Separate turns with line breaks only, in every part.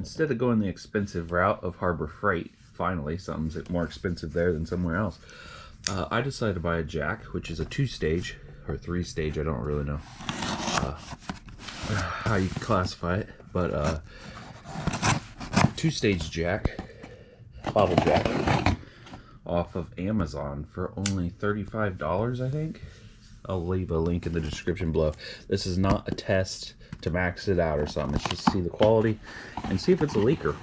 instead of going the expensive route of Harbor Freight, finally something's more expensive there than somewhere else, I decided to buy a jack, which is a 2-stage or 3-stage, I don't really know how you classify it, but 2-stage jack, bobble jack, off of Amazon for only $35, I think. I'll leave a link in the description below. This is not a test to max it out or something. It's just to see the quality and see if it's a leaker.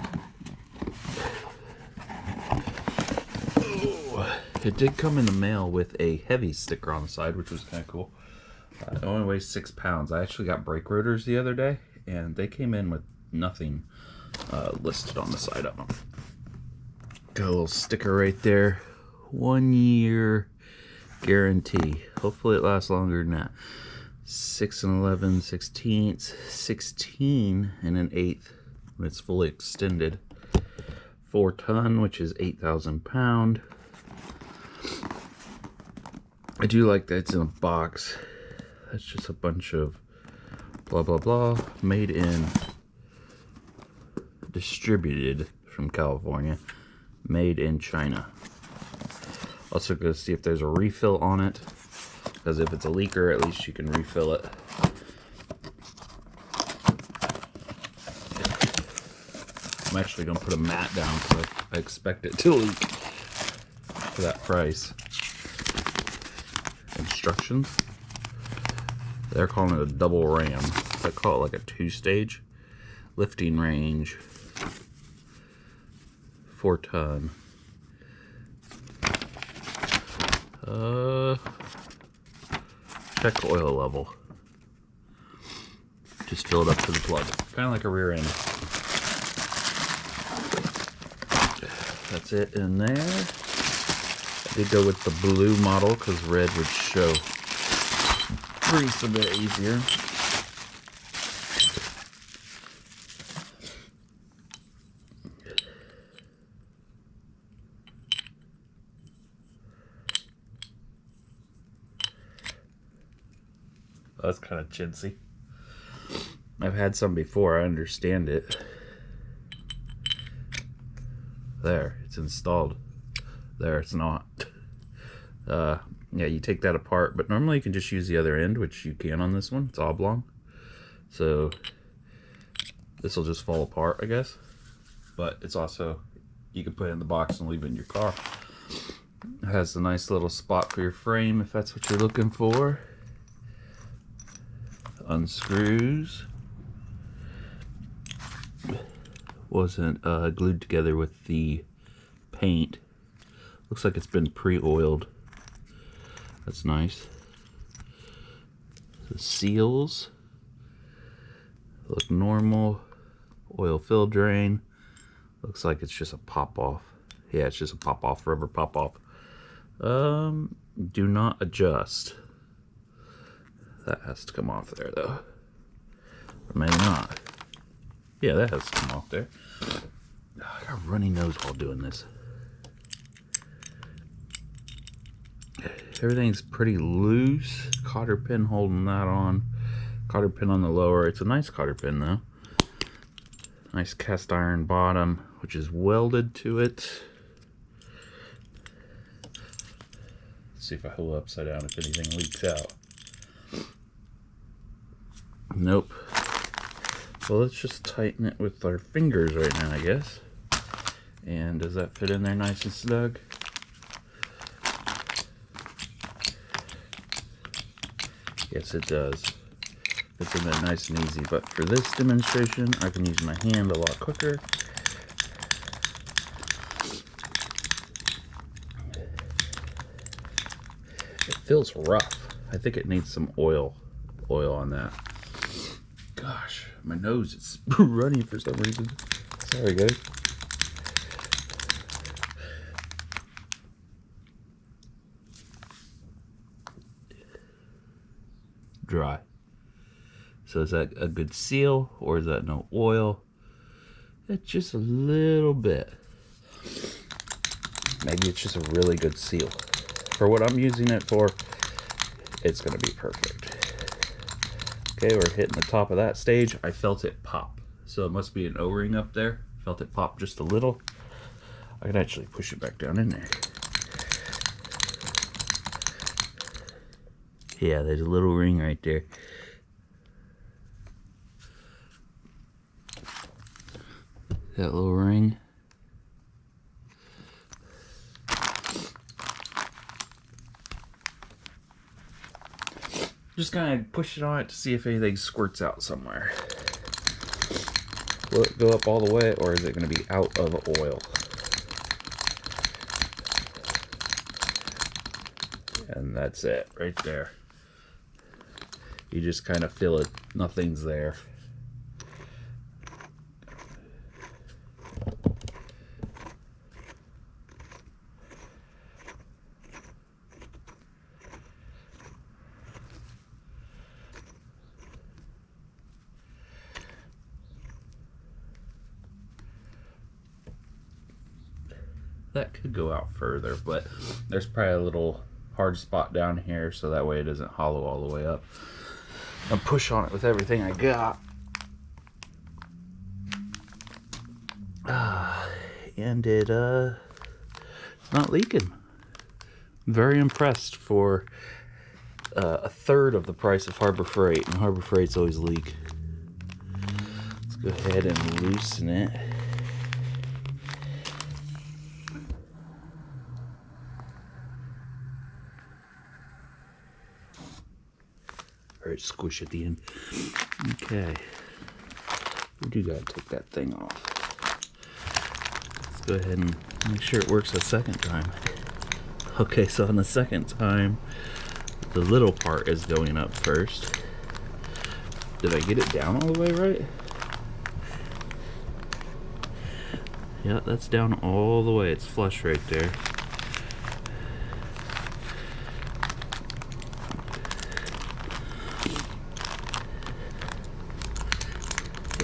It did come in the mail with a heavy sticker on the side, which was kind of cool. It only weighs 6 pounds. I actually got brake rotors the other day, and they came in with nothing listed on the side of them. Got a little sticker right there. 1 year guarantee. Hopefully it lasts longer than that. 6 and 11 16ths, 16 and an 1/8 when it's fully extended. 4 ton, which is 8,000 pound. I do like that it's in a box. That's just a bunch of blah blah blah, made in, distributed from California, made in China. Also gonna see if there's a refill on it, because if it's a leaker, at least you can refill it. I'm actually gonna put a mat down because I expect it to leak for that price. Instructions. They're calling it a double ram. I call it like a 2-stage. Lifting range, 4 ton. Check oil level. Just fill it up to the plug. Kind of like a rear end. That's it in there. I did go with the blue model because red would show grease a bit easier. That's kind of chintzy. I've had some before, I understand it. There, it's installed. There, it's not. Yeah, you take that apart, but normally you can just use the other end, which you can on this one. It's oblong. So this will just fall apart, I guess. But it's also, you can put it in the box and leave it in your car. It has a nice little spot for your frame if that's what you're looking for. Unscrews. Wasn't glued together with the paint. Looks like it's been pre-oiled. That's nice. The seals look normal. Oil fill drain. Looks like it's just a pop-off. Yeah, it's just a pop-off, rubber pop-off. Do not adjust. That has to come off there, though. Or maybe not. Yeah, that has to come off there. I got a runny nose while doing this. Everything's pretty loose. Cotter pin holding that on. Cotter pin on the lower. It's a nice cotter pin, though. Nice cast iron bottom, which is welded to it. Let's see if I hold it upside down if anything leaks out. Nope. Well, let's just tighten it with our fingers right now, I guess. And does that fit in there nice and snug? Yes, it does. Fits in there nice and easy. But for this demonstration, I can use my hand a lot quicker. It feels rough. I think it needs some oil on that. Gosh, my nose is running for some reason. Sorry, guys. Dry. So is that a good seal, or is that no oil? It's just a little bit. Maybe it's just a really good seal. For what I'm using it for, it's going to be perfect. Okay, we're hitting the top of that stage. I felt it pop. So it must be an O-ring up there. Felt it pop just a little. I can actually push it back down in there. Yeah, there's a little ring right there. That little ring. Just kind of push it on it to see if anything squirts out somewhere. Will it go up all the way, or is it going to be out of oil? And that's it right there. You just kind of feel it, nothing's there. That could go out further, but there's probably a little hard spot down here, so that way it doesn't hollow all the way up. I'll push on it with everything I got. And it's not leaking. I'm very impressed for a third of the price of Harbor Freight, and Harbor Freight's always leak. Let's go ahead and loosen it. Alright, squish at the end. Okay. We do gotta take that thing off. Let's go ahead and make sure it works a second time. Okay, so on the second time, the little part is going up first. Did I get it down all the way right? Yeah, that's down all the way. It's flush right there.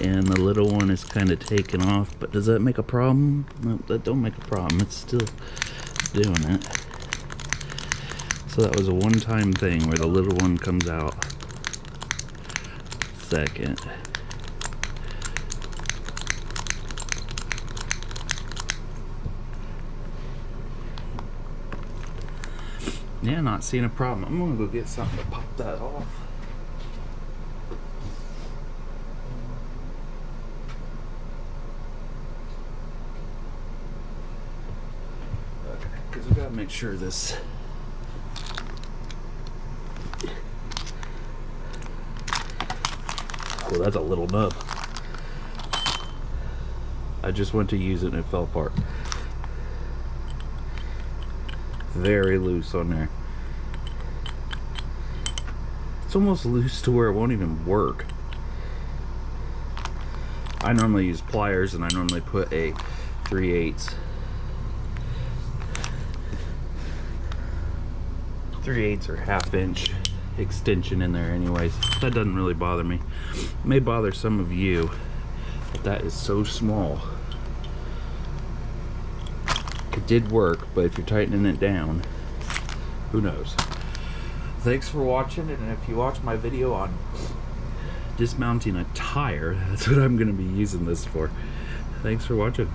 And the little one is kind of taken off, but does that make a problem? No, that don't make a problem. It's still doing it. So that was a one-time thing where the little one comes out second. Yeah, not seeing a problem. I'm gonna go get something to pop that off. Because we gotta make sure this oh, that's a little nub. I just went to use it and it fell apart. Very loose on there. It's almost loose to where it won't even work. I normally use pliers, and I normally put a 3/8 or 1/2 inch extension in there anyways. That doesn't really bother me. It may bother some of you, but that is so small. It did work, but if you're tightening it down, who knows. Thanks for watching, and if you watch my video on dismounting a tire, that's what I'm going to be using this for. Thanks for watching.